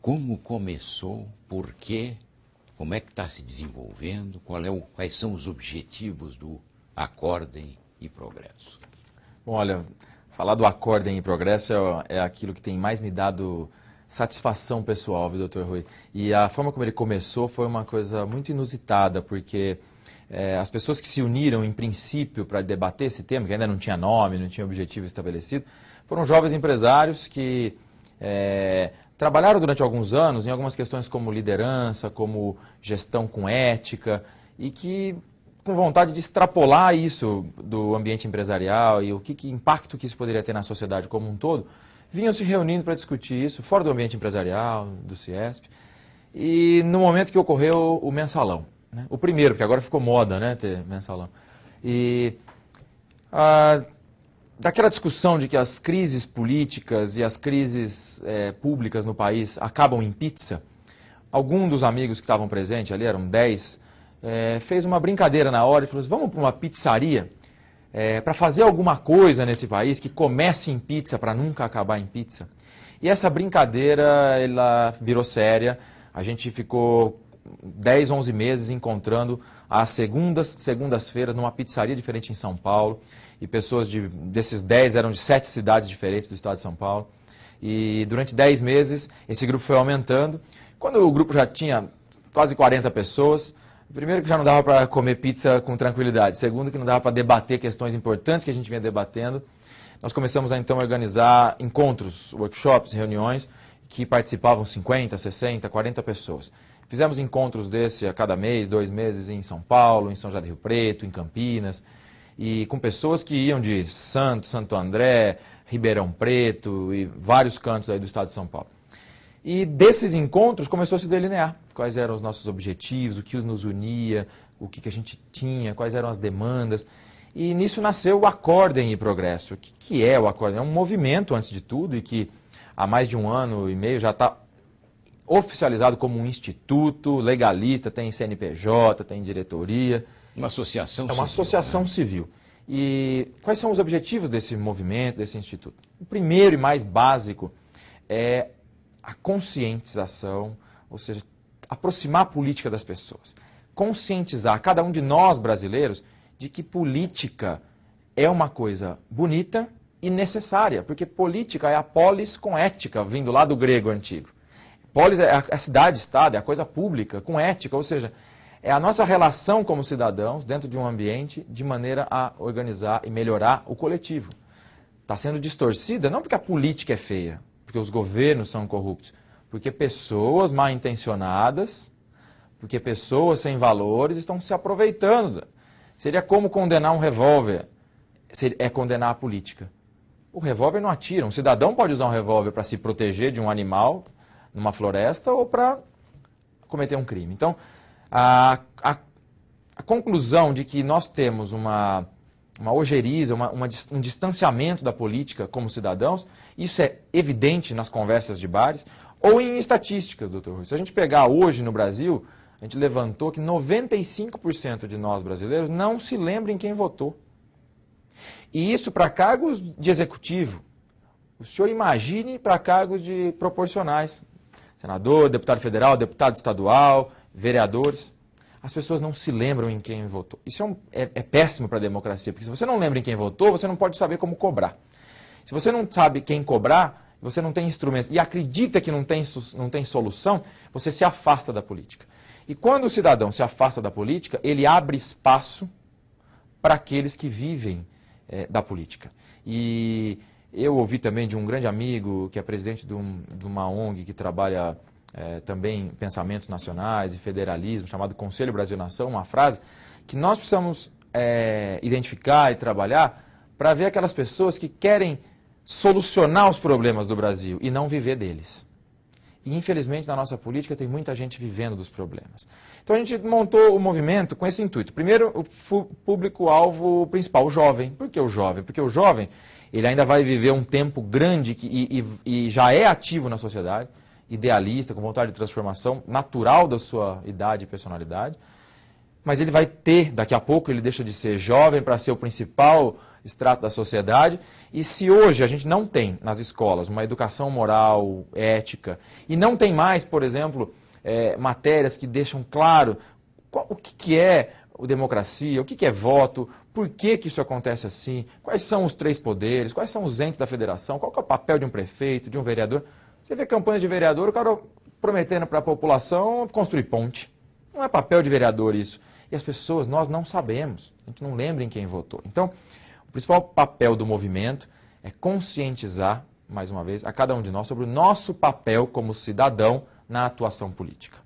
como começou, por quê, como é que está se desenvolvendo, quais são os objetivos do Acordem e Progresso? Bom, olha, falar do Acordem e Progresso é aquilo que tem mais me dado satisfação pessoal, viu, Dr. Rui? E a forma como ele começou foi uma coisa muito inusitada, porque as pessoas que se uniram, em princípio, para debater esse tema, que ainda não tinha nome, não tinha objetivo estabelecido, foram jovens empresários que trabalharam durante alguns anos em algumas questões como liderança, como gestão com ética, e que, com vontade de extrapolar isso do ambiente empresarial e o que impacto que isso poderia ter na sociedade como um todo, vinham se reunindo para discutir isso, fora do ambiente empresarial, do CIESP, e no momento que ocorreu o mensalão, né? O primeiro, porque agora ficou moda, né, ter mensalão. E daquela discussão de que as crises políticas e as crises públicas no país acabam em pizza, algum dos amigos que estavam presentes ali, eram 10, fez uma brincadeira na hora e falou assim, vamos para uma pizzaria para fazer alguma coisa nesse país que comece em pizza para nunca acabar em pizza. E essa brincadeira ela virou séria, a gente ficou 10, 11 meses encontrando às segundas-feiras numa pizzaria diferente em São Paulo, e pessoas desses 10 eram de 7 cidades diferentes do estado de São Paulo, e durante 10 meses esse grupo foi aumentando. Quando o grupo já tinha quase 40 pessoas, primeiro que já não dava para comer pizza com tranquilidade, segundo que não dava para debater questões importantes que a gente vinha debatendo, nós começamos a então organizar encontros, workshops, reuniões, que participavam 50, 60, 40 pessoas. Fizemos encontros desse a cada mês, 2 meses em São Paulo, em São José do Rio Preto, em Campinas, e com pessoas que iam de Santo André, Ribeirão Preto e vários cantos aí do estado de São Paulo. E desses encontros começou a se delinear quais eram os nossos objetivos, o que nos unia, o que a gente tinha, quais eram as demandas. E nisso nasceu o Acordem e Progresso. O que é o Acordem? É um movimento, antes de tudo, e que há mais de 1 ano e meio já está oficializado como um instituto legalista, tem CNPJ, tem diretoria. Uma associação civil. É uma associação civil. E quais são os objetivos desse movimento, desse instituto? O primeiro e mais básico é a conscientização, ou seja, aproximar a política das pessoas. Conscientizar cada um de nós brasileiros de que política é uma coisa bonita e necessária, porque política é a polis com ética, vindo lá do grego antigo. Polis é a cidade-estado, é a coisa pública, com ética, ou seja, é a nossa relação como cidadãos dentro de um ambiente de maneira a organizar e melhorar o coletivo. Está sendo distorcida não porque a política é feia, porque os governos são corruptos, porque pessoas mal intencionadas, porque pessoas sem valores estão se aproveitando. Seria como condenar um revólver, é condenar a política. O revólver não atira, um cidadão pode usar um revólver para se proteger de um animal numa floresta ou para cometer um crime. Então, a conclusão de que nós temos uma ojeriza, um distanciamento da política como cidadãos, isso é evidente nas conversas de bares ou em estatísticas, doutor Rui. Se a gente pegar hoje no Brasil, a gente levantou que 95% de nós brasileiros não se lembram em quem votou. E isso para cargos de executivo. O senhor imagine para cargos de proporcionais. Senador, deputado federal, deputado estadual, vereadores. As pessoas não se lembram em quem votou. Isso é péssimo para a democracia, porque se você não lembra em quem votou, você não pode saber como cobrar. Se você não sabe quem cobrar, você não tem instrumentos e acredita que não tem solução, você se afasta da política. E quando o cidadão se afasta da política, ele abre espaço para aqueles que vivem da política. E eu ouvi também de um grande amigo, que é presidente de uma ONG que trabalha também pensamentos nacionais e federalismo, chamado Conselho Brasil-Nação, uma frase que nós precisamos identificar e trabalhar para ver aquelas pessoas que querem solucionar os problemas do Brasil e não viver deles. E, infelizmente, na nossa política tem muita gente vivendo dos problemas. Então, a gente montou o movimento com esse intuito. Primeiro, o público-alvo principal, o jovem. Por que o jovem? Porque o jovem ele ainda vai viver um tempo grande e já é ativo na sociedade, idealista, com vontade de transformação, natural da sua idade e personalidade. Mas ele vai ter, daqui a pouco, ele deixa de ser jovem para ser o principal estrato da sociedade. E se hoje a gente não tem nas escolas uma educação moral, ética, e não tem mais, por exemplo, matérias que deixam claro o que é democracia, o que é voto, por que isso acontece assim, quais são os 3 poderes, quais são os entes da federação, qual que é o papel de um prefeito, de um vereador. Você vê campanhas de vereador, o cara prometendo para a população construir ponte. Não é papel de vereador isso. E as pessoas, nós não sabemos, a gente não lembra em quem votou. Então, o principal papel do movimento é conscientizar, mais uma vez, a cada um de nós sobre o nosso papel como cidadão na atuação política.